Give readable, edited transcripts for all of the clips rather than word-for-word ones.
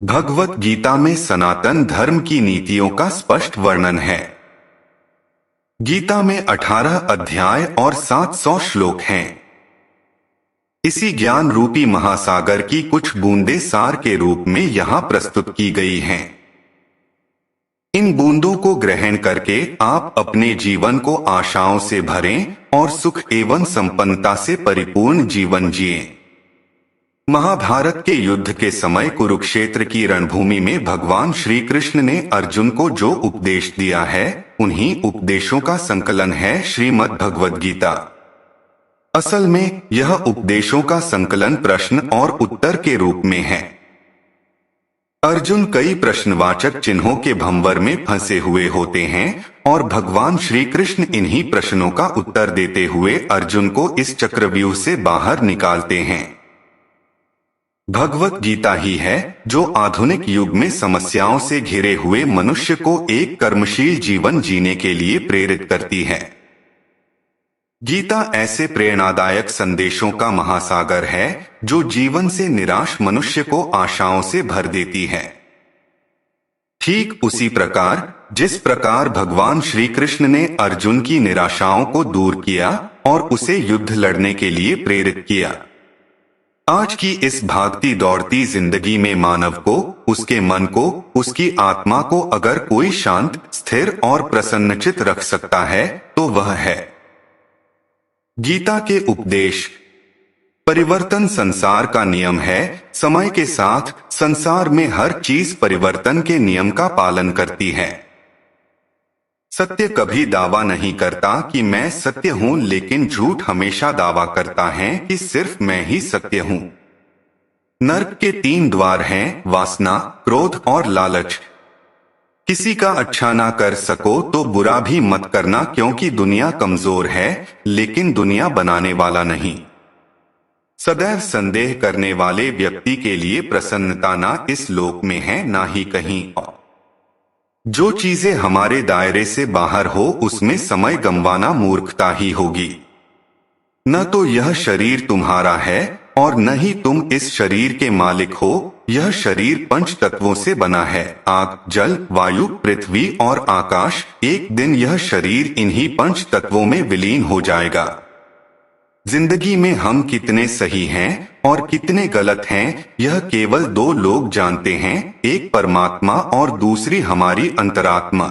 भगवत गीता में सनातन धर्म की नीतियों का स्पष्ट वर्णन है। गीता में 18 अध्याय और 700 श्लोक हैं। इसी ज्ञान रूपी महासागर की कुछ बूंदें सार के रूप में यहाँ प्रस्तुत की गई हैं। इन बूंदों को ग्रहण करके आप अपने जीवन को आशाओं से भरें और सुख एवं संपन्नता से परिपूर्ण जीवन जिएं। महाभारत के युद्ध के समय कुरुक्षेत्र की रणभूमि में भगवान श्री कृष्ण ने अर्जुन को जो उपदेश दिया है, उन्हीं उपदेशों का संकलन है श्रीमद् भगवद गीता। असल में यह उपदेशों का संकलन प्रश्न और उत्तर के रूप में है। अर्जुन कई प्रश्नवाचक चिन्हों के भंवर में फंसे हुए होते हैं और भगवान श्री कृष्ण इन्हीं प्रश्नों का उत्तर देते हुए अर्जुन को इस चक्रव्यूह से बाहर निकालते हैं। भगवत गीता ही है जो आधुनिक युग में समस्याओं से घिरे हुए मनुष्य को एक कर्मशील जीवन जीने के लिए प्रेरित करती है। गीता ऐसे प्रेरणादायक संदेशों का महासागर है जो जीवन से निराश मनुष्य को आशाओं से भर देती है। ठीक उसी प्रकार जिस प्रकार भगवान श्री कृष्ण ने अर्जुन की निराशाओं को दूर किया और उसे युद्ध लड़ने के लिए प्रेरित किया। आज की इस भागती दौड़ती जिंदगी में मानव को, उसके मन को, उसकी आत्मा को अगर कोई शांत, स्थिर और प्रसन्नचित रख सकता है तो वह है गीता के उपदेश। परिवर्तन संसार का नियम है। समय के साथ संसार में हर चीज परिवर्तन के नियम का पालन करती है। सत्य कभी दावा नहीं करता कि मैं सत्य हूं, लेकिन झूठ हमेशा दावा करता है कि सिर्फ मैं ही सत्य हूं। नर्क के 3 द्वार हैं, वासना, क्रोध और लालच। किसी का अच्छा ना कर सको तो बुरा भी मत करना, क्योंकि दुनिया कमजोर है लेकिन दुनिया बनाने वाला नहीं। सदैव संदेह करने वाले व्यक्ति के लिए प्रसन्नता ना इस लोक में है ना ही कहीं और। जो चीजें हमारे दायरे से बाहर हो उसमें समय गंवाना मूर्खता ही होगी। न तो यह शरीर तुम्हारा है और न ही तुम इस शरीर के मालिक हो। यह शरीर 5 तत्वों से बना है, आग, जल, वायु, पृथ्वी और आकाश। एक दिन यह शरीर इन्हीं 5 तत्वों में विलीन हो जाएगा। जिंदगी में हम कितने सही हैं और कितने गलत हैं, यह केवल 2 लोग जानते हैं, एक परमात्मा और दूसरी हमारी अंतरात्मा।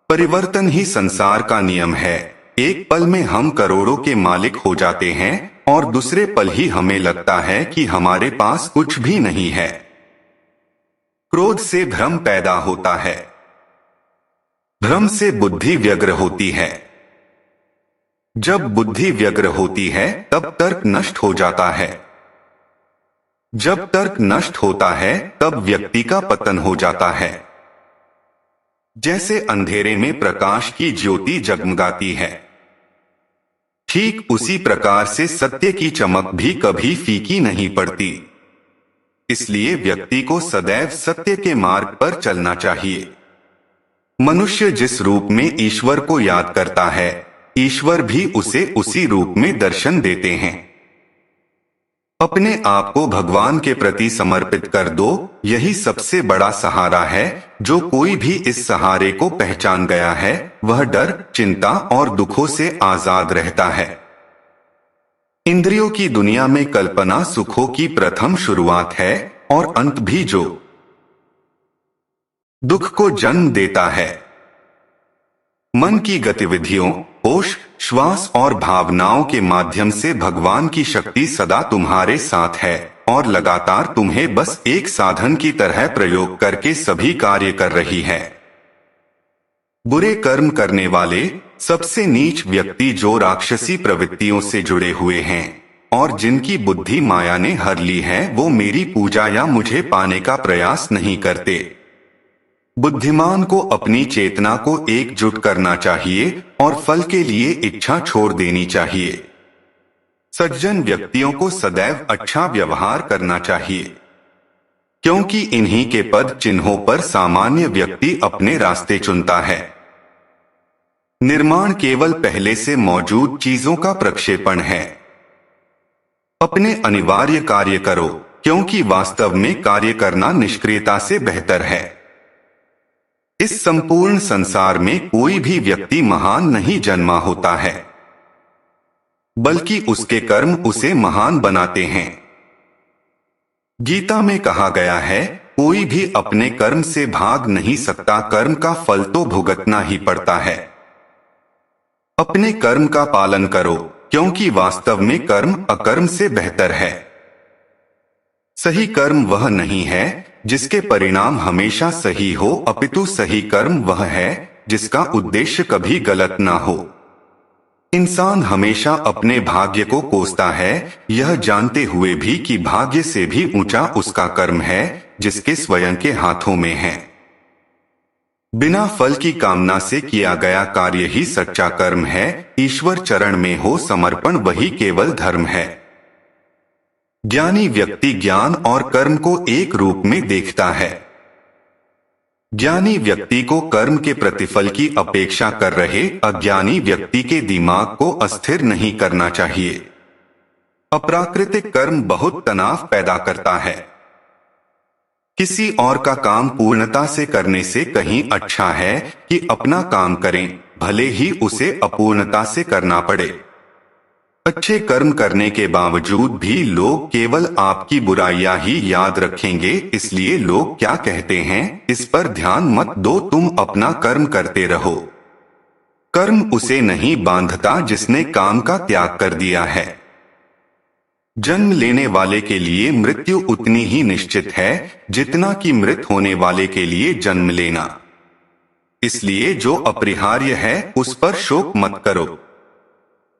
परिवर्तन ही संसार का नियम है। एक पल में हम करोड़ों के मालिक हो जाते हैं और दूसरे पल ही हमें लगता है कि हमारे पास कुछ भी नहीं है। क्रोध से भ्रम पैदा होता है, भ्रम से बुद्धि व्यग्र होती है। जब बुद्धि व्यग्र होती है तब तर्क नष्ट हो जाता है। जब तर्क नष्ट होता है तब व्यक्ति का पतन हो जाता है। जैसे अंधेरे में प्रकाश की ज्योति जगमगाती है, ठीक उसी प्रकार से सत्य की चमक भी कभी फीकी नहीं पड़ती। इसलिए व्यक्ति को सदैव सत्य के मार्ग पर चलना चाहिए। मनुष्य जिस रूप में ईश्वर को याद करता है, ईश्वर भी उसे उसी रूप में दर्शन देते हैं। अपने आप को भगवान के प्रति समर्पित कर दो, यही सबसे बड़ा सहारा है। जो कोई भी इस सहारे को पहचान गया है वह डर, चिंता और दुखों से आजाद रहता है। इंद्रियों की दुनिया में कल्पना सुखों की प्रथम शुरुआत है और अंत भी जो दुख को जन्म देता है। मन की गतिविधियों, होश, श्वास और भावनाओं के माध्यम से भगवान की शक्ति सदा तुम्हारे साथ है और लगातार तुम्हें बस एक साधन की तरह प्रयोग करके सभी कार्य कर रही है। बुरे कर्म करने वाले, सबसे नीच व्यक्ति जो राक्षसी प्रवृत्तियों से जुड़े हुए हैं और जिनकी बुद्धि माया ने हर ली है, वो मेरी पूजा या मुझे पाने का प्रयास नहीं करते। बुद्धिमान को अपनी चेतना को एकजुट करना चाहिए और फल के लिए इच्छा छोड़ देनी चाहिए। सज्जन व्यक्तियों को सदैव अच्छा व्यवहार करना चाहिए, क्योंकि इन्हीं के पद चिन्हों पर सामान्य व्यक्ति अपने रास्ते चुनता है। निर्माण केवल पहले से मौजूद चीजों का प्रक्षेपण है। अपने अनिवार्य कार्य करो, क्योंकि वास्तव में कार्य करना निष्क्रियता से बेहतर है। इस संपूर्ण संसार में कोई भी व्यक्ति महान नहीं जन्मा होता है, बल्कि उसके कर्म उसे महान बनाते हैं। गीता में कहा गया है, कोई भी अपने कर्म से भाग नहीं सकता, कर्म का फल तो भुगतना ही पड़ता है। अपने कर्म का पालन करो, क्योंकि वास्तव में कर्म अकर्म से बेहतर है। सही कर्म वह नहीं है जिसके परिणाम हमेशा सही हो, अपितु सही कर्म वह है जिसका उद्देश्य कभी गलत ना हो। इंसान हमेशा अपने भाग्य को कोसता है, यह जानते हुए भी कि भाग्य से भी ऊंचा उसका कर्म है जिसके स्वयं के हाथों में है। बिना फल की कामना से किया गया कार्य ही सच्चा कर्म है। ईश्वर चरण में हो समर्पण वही केवल धर्म है। ज्ञानी व्यक्ति ज्ञान और कर्म को एक रूप में देखता है। ज्ञानी व्यक्ति को कर्म के प्रतिफल की अपेक्षा कर रहे अज्ञानी व्यक्ति के दिमाग को अस्थिर नहीं करना चाहिए। अप्राकृतिक कर्म बहुत तनाव पैदा करता है। किसी और का काम पूर्णता से करने से कहीं अच्छा है कि अपना काम करें, भले ही उसे अपूर्णता से करना पड़े। अच्छे कर्म करने के बावजूद भी लोग केवल आपकी बुराइयां ही याद रखेंगे, इसलिए लोग क्या कहते हैं इस पर ध्यान मत दो, तुम अपना कर्म करते रहो। कर्म उसे नहीं बांधता जिसने काम का त्याग कर दिया है। जन्म लेने वाले के लिए मृत्यु उतनी ही निश्चित है जितना कि मृत होने वाले के लिए जन्म लेना। इसलिए जो अपरिहार्य है उस पर शोक मत करो।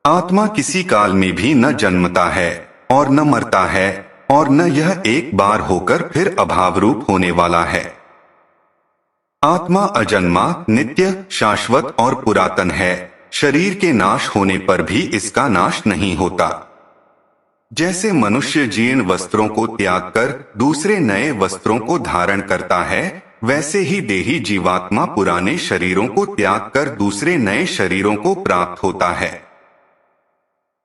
आत्मा किसी काल में भी न जन्मता है और न मरता है, और न यह एक बार होकर फिर अभाव रूप होने वाला है। आत्मा अजन्मा, नित्य, शाश्वत और पुरातन है। शरीर के नाश होने पर भी इसका नाश नहीं होता। जैसे मनुष्य जीर्ण वस्त्रों को त्याग कर दूसरे नए वस्त्रों को धारण करता है, वैसे ही देही जीवात्मा पुराने शरीरों को त्याग कर दूसरे नए शरीरों को प्राप्त होता है।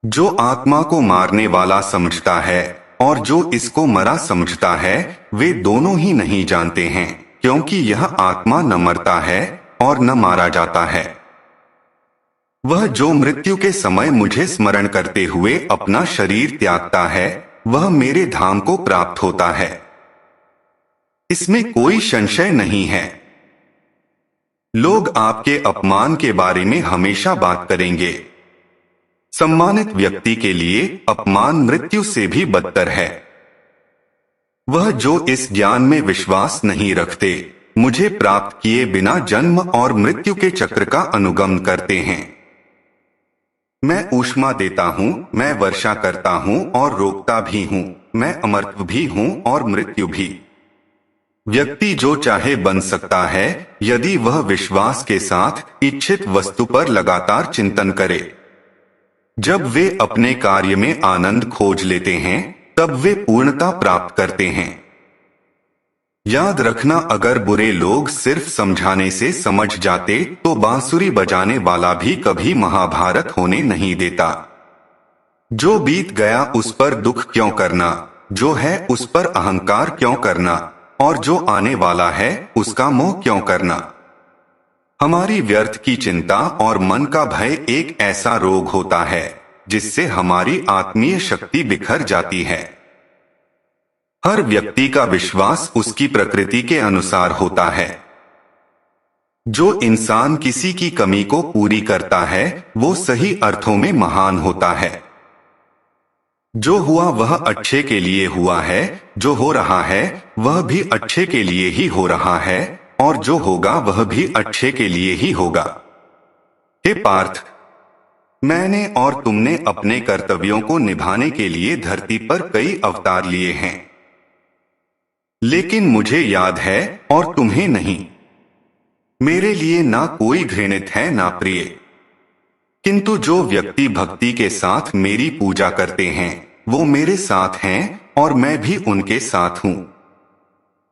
जो आत्मा को मारने वाला समझता है और जो इसको मरा समझता है, वे दोनों ही नहीं जानते हैं, क्योंकि यह आत्मा न मरता है और न मारा जाता है। वह जो मृत्यु के समय मुझे स्मरण करते हुए अपना शरीर त्यागता है, वह मेरे धाम को प्राप्त होता है। इसमें कोई संशय नहीं है। लोग आपके अपमान के बारे में हमेशा बात करेंगे। सम्मानित व्यक्ति के लिए अपमान मृत्यु से भी बदतर है। वह जो इस ज्ञान में विश्वास नहीं रखते, मुझे प्राप्त किए बिना जन्म और मृत्यु के चक्र का अनुगमन करते हैं। मैं ऊष्मा देता हूँ, मैं वर्षा करता हूँ और रोकता भी हूँ, मैं अमरत्व भी हूँ और मृत्यु भी। व्यक्ति जो चाहे बन सकता है यदि वह विश्वास के साथ इच्छित वस्तु पर लगातार चिंतन करे। जब वे अपने कार्य में आनंद खोज लेते हैं, तब वे पूर्णता प्राप्त करते हैं। याद रखना, अगर बुरे लोग सिर्फ समझाने से समझ जाते तो बांसुरी बजाने वाला भी कभी महाभारत होने नहीं देता। जो बीत गया उस पर दुख क्यों करना, जो है उस पर अहंकार क्यों करना, और जो आने वाला है उसका मोह क्यों करना। हमारी व्यर्थ की चिंता और मन का भय एक ऐसा रोग होता है जिससे हमारी आत्मीय शक्ति बिखर जाती है। हर व्यक्ति का विश्वास उसकी प्रकृति के अनुसार होता है। जो इंसान किसी की कमी को पूरी करता है वो सही अर्थों में महान होता है। जो हुआ वह अच्छे के लिए हुआ है, जो हो रहा है वह भी अच्छे के लिए ही हो रहा है, और जो होगा वह भी अच्छे के लिए ही होगा। हे पार्थ, मैंने और तुमने अपने कर्तव्यों को निभाने के लिए धरती पर कई अवतार लिए हैं, लेकिन मुझे याद है और तुम्हें नहीं। मेरे लिए ना कोई घृणित है ना प्रिय, किंतु जो व्यक्ति भक्ति के साथ मेरी पूजा करते हैं वो मेरे साथ हैं और मैं भी उनके साथ हूँ।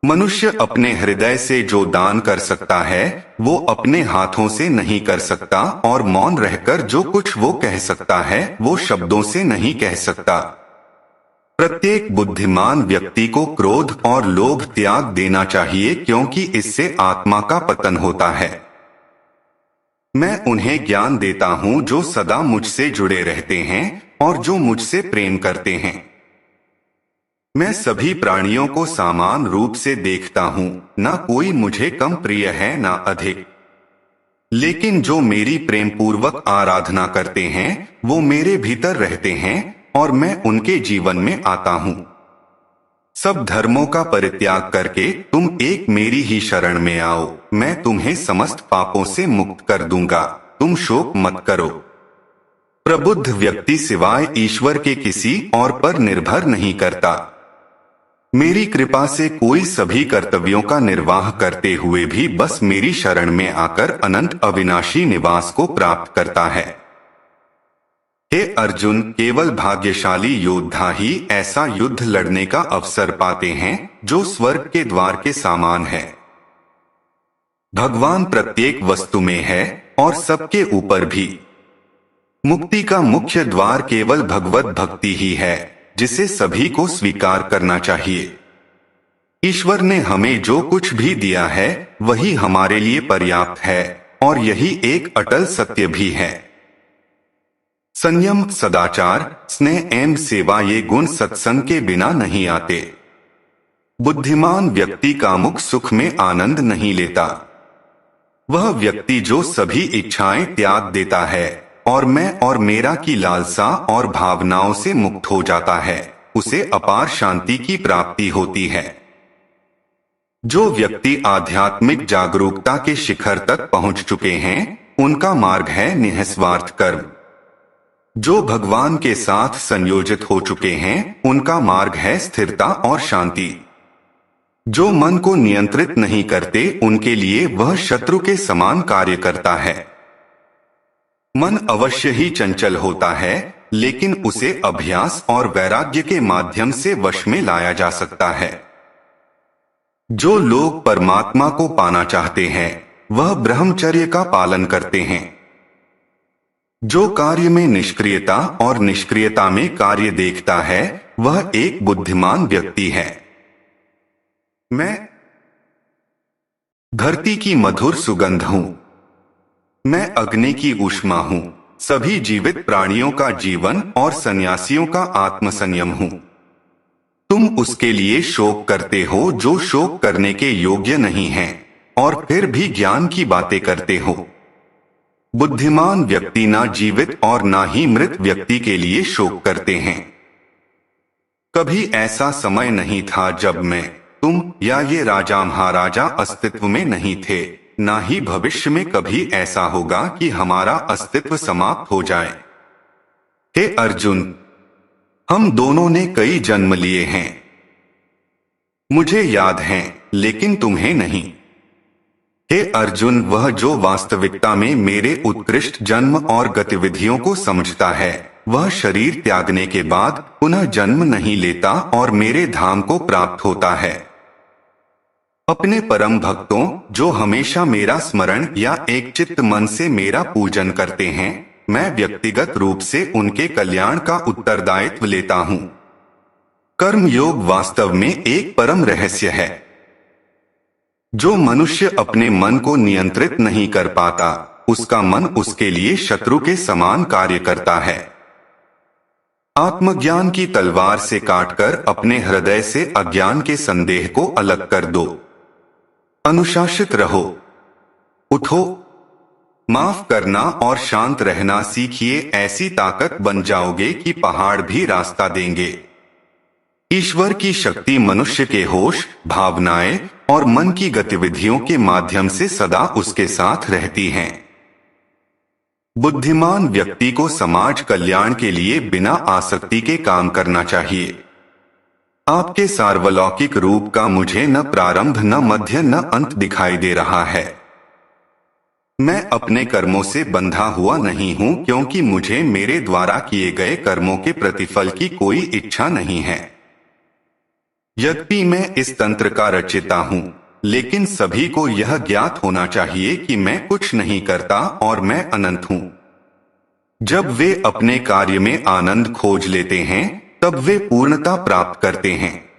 मनुष्य अपने हृदय से जो दान कर सकता है वो अपने हाथों से नहीं कर सकता, और मौन रहकर जो कुछ वो कह सकता है वो शब्दों से नहीं कह सकता। प्रत्येक बुद्धिमान व्यक्ति को क्रोध और लोभ त्याग देना चाहिए, क्योंकि इससे आत्मा का पतन होता है। मैं उन्हें ज्ञान देता हूँ जो सदा मुझसे जुड़े रहते हैं और जो मुझसे प्रेम करते हैं। मैं सभी प्राणियों को समान रूप से देखता हूँ, ना कोई मुझे कम प्रिय है ना अधिक। लेकिन जो मेरी प्रेम पूर्वक आराधना करते हैं वो मेरे भीतर रहते हैं और मैं उनके जीवन में आता हूँ। सब धर्मों का परित्याग करके तुम एक मेरी ही शरण में आओ, मैं तुम्हें समस्त पापों से मुक्त कर दूंगा, तुम शोक मत करो। प्रबुद्ध व्यक्ति सिवाय ईश्वर के किसी और पर निर्भर नहीं करता। मेरी कृपा से कोई सभी कर्तव्यों का निर्वाह करते हुए भी बस मेरी शरण में आकर अनंत अविनाशी निवास को प्राप्त करता है। हे अर्जुन, केवल भाग्यशाली योद्धा ही ऐसा युद्ध लड़ने का अवसर पाते हैं जो स्वर्ग के द्वार के समान है। भगवान प्रत्येक वस्तु में है और सबके ऊपर भी। मुक्ति का मुख्य द्वार केवल भगवत भक्ति ही है, जिसे सभी को स्वीकार करना चाहिए। ईश्वर ने हमें जो कुछ भी दिया है वही हमारे लिए पर्याप्त है और यही एक अटल सत्य भी है। संयम, सदाचार, स्नेह एवं सेवा ये गुण सत्संग के बिना नहीं आते। बुद्धिमान व्यक्ति कामुक सुख में आनंद नहीं लेता। वह व्यक्ति जो सभी इच्छाएं त्याग देता है और मैं और मेरा की लालसा और भावनाओं से मुक्त हो जाता है, उसे अपार शांति की प्राप्ति होती है। जो व्यक्ति आध्यात्मिक जागरूकता के शिखर तक पहुंच चुके हैं उनका मार्ग है निःस्वार्थ कर्म। जो भगवान के साथ संयोजित हो चुके हैं उनका मार्ग है स्थिरता और शांति। जो मन को नियंत्रित नहीं करते उनके लिए वह शत्रु के समान कार्य करता है। मन अवश्य ही चंचल होता है, लेकिन उसे अभ्यास और वैराग्य के माध्यम से वश में लाया जा सकता है। जो लोग परमात्मा को पाना चाहते हैं वह ब्रह्मचर्य का पालन करते हैं। जो कार्य में निष्क्रियता और निष्क्रियता में कार्य देखता है वह एक बुद्धिमान व्यक्ति है। मैं धरती की मधुर सुगंध हूँ, मैं अग्नि की ऊष्मा हूँ, सभी जीवित प्राणियों का जीवन और सन्यासियों का आत्मसंयम हूँ। तुम उसके लिए शोक करते हो जो शोक करने के योग्य नहीं है और फिर भी ज्ञान की बातें करते हो। बुद्धिमान व्यक्ति ना जीवित और ना ही मृत व्यक्ति के लिए शोक करते हैं। कभी ऐसा समय नहीं था जब मैं, तुम या ये राजा महाराजा अस्तित्व में नहीं थे, ना ही भविष्य में कभी ऐसा होगा कि हमारा अस्तित्व समाप्त हो जाए। हे अर्जुन, हम दोनों ने कई जन्म लिए हैं। मुझे याद है लेकिन तुम्हें नहीं। हे अर्जुन, वह जो वास्तविकता में मेरे उत्कृष्ट जन्म और गतिविधियों को समझता है वह शरीर त्यागने के बाद पुनः जन्म नहीं लेता और मेरे धाम को प्राप्त होता है। अपने परम भक्तों जो हमेशा मेरा स्मरण या एक चित्त मन से मेरा पूजन करते हैं, मैं व्यक्तिगत रूप से उनके कल्याण का उत्तरदायित्व लेता हूँ। कर्म योग वास्तव में एक परम रहस्य है। जो मनुष्य अपने मन को नियंत्रित नहीं कर पाता उसका मन उसके लिए शत्रु के समान कार्य करता है। आत्मज्ञान की तलवार से काटकर अपने हृदय से अज्ञान के संदेह को अलग कर दो। अनुशासित रहो, उठो, माफ करना और शांत रहना सीखिए। ऐसी ताकत बन जाओगे कि पहाड़ भी रास्ता देंगे। ईश्वर की शक्ति मनुष्य के होश, भावनाएं और मन की गतिविधियों के माध्यम से सदा उसके साथ रहती हैं। बुद्धिमान व्यक्ति को समाज कल्याण के लिए बिना आसक्ति के काम करना चाहिए। आपके सार्वलौकिक रूप का मुझे न प्रारंभ न मध्य न अंत दिखाई दे रहा है। मैं अपने कर्मों से बंधा हुआ नहीं हूँ, क्योंकि मुझे मेरे द्वारा किए गए कर्मों के प्रतिफल की कोई इच्छा नहीं है। यद्यपि मैं इस तंत्र का रचयिता हूँ, लेकिन सभी को यह ज्ञात होना चाहिए कि मैं कुछ नहीं करता और मैं अनंत हूँ। जब वे अपने कार्य में आनंद खोज लेते हैं तब वे पूर्णता प्राप्त करते हैं।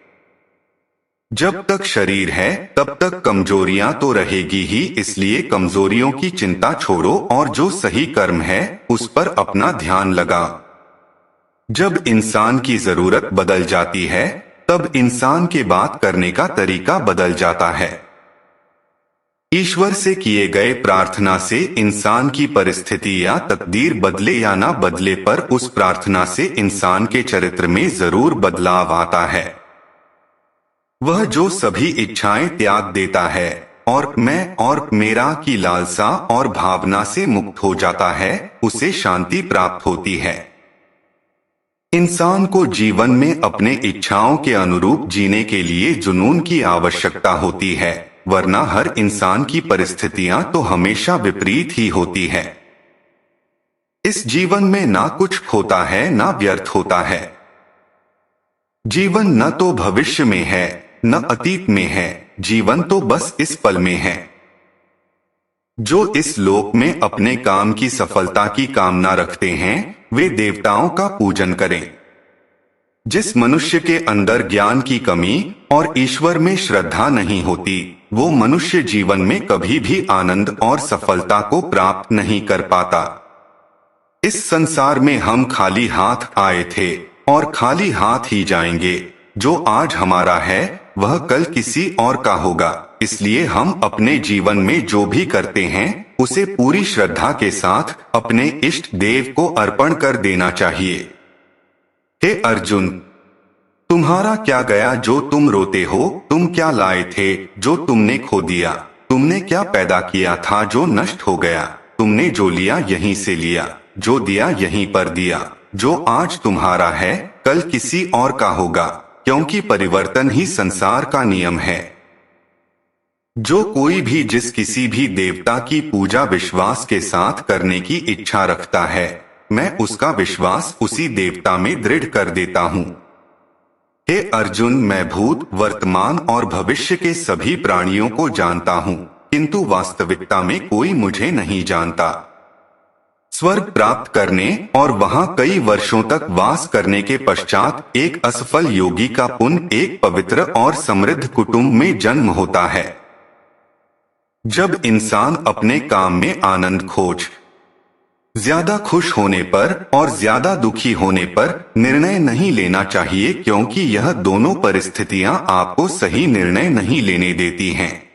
जब तक शरीर है तब तक कमजोरियां तो रहेगी ही, इसलिए कमजोरियों की चिंता छोड़ो और जो सही कर्म है उस पर अपना ध्यान लगा। जब इंसान की जरूरत बदल जाती है तब इंसान के बात करने का तरीका बदल जाता है। ईश्वर से किए गए प्रार्थना से इंसान की परिस्थिति या तकदीर बदले या ना बदले, पर उस प्रार्थना से इंसान के चरित्र में जरूर बदलाव आता है। वह जो सभी इच्छाएं त्याग देता है और मैं और मेरा की लालसा और भावना से मुक्त हो जाता है, उसे शांति प्राप्त होती है। इंसान को जीवन में अपने इच्छाओं के अनुरूप जीने के लिए जुनून की आवश्यकता होती है, वरना हर इंसान की परिस्थितियां तो हमेशा विपरीत ही होती है। इस जीवन में ना कुछ खोता है ना व्यर्थ होता है। जीवन न तो भविष्य में है न अतीत में है, जीवन तो बस इस पल में है। जो इस लोक में अपने काम की सफलता की कामना रखते हैं वे देवताओं का पूजन करें। जिस मनुष्य के अंदर ज्ञान की कमी और ईश्वर में श्रद्धा नहीं होती, वो मनुष्य जीवन में कभी भी आनंद और सफलता को प्राप्त नहीं कर पाता। इस संसार में हम खाली हाथ आए थे और खाली हाथ ही जाएंगे। जो आज हमारा है वह कल किसी और का होगा, इसलिए हम अपने जीवन में जो भी करते हैं उसे पूरी श्रद्धा के साथ अपने इष्ट देव को अर्पण कर देना चाहिए। हे अर्जुन, तुम्हारा क्या गया जो तुम रोते हो? तुम क्या लाए थे जो तुमने खो दिया? तुमने क्या पैदा किया था जो नष्ट हो गया? तुमने जो लिया यहीं से लिया, जो दिया यहीं पर दिया। जो आज तुम्हारा है कल किसी और का होगा, क्योंकि परिवर्तन ही संसार का नियम है। जो कोई भी जिस किसी भी देवता की पूजा विश्वास के साथ करने की इच्छा रखता है, मैं उसका विश्वास उसी देवता में दृढ़ कर देता हूँ। हे अर्जुन, मैं भूत, वर्तमान और भविष्य के सभी प्राणियों को जानता हूँ, किंतु वास्तविकता में कोई मुझे नहीं जानता। स्वर्ग प्राप्त करने और वहां कई वर्षों तक वास करने के पश्चात एक असफल योगी का पुण्य एक पवित्र और समृद्ध कुटुंब में जन्म होता है। जब इंसान अपने काम में आनंद खोज ज्यादा खुश होने पर और ज्यादा दुखी होने पर निर्णय नहीं लेना चाहिए, क्योंकि यह दोनों परिस्थितियां आपको सही निर्णय नहीं लेने देती हैं।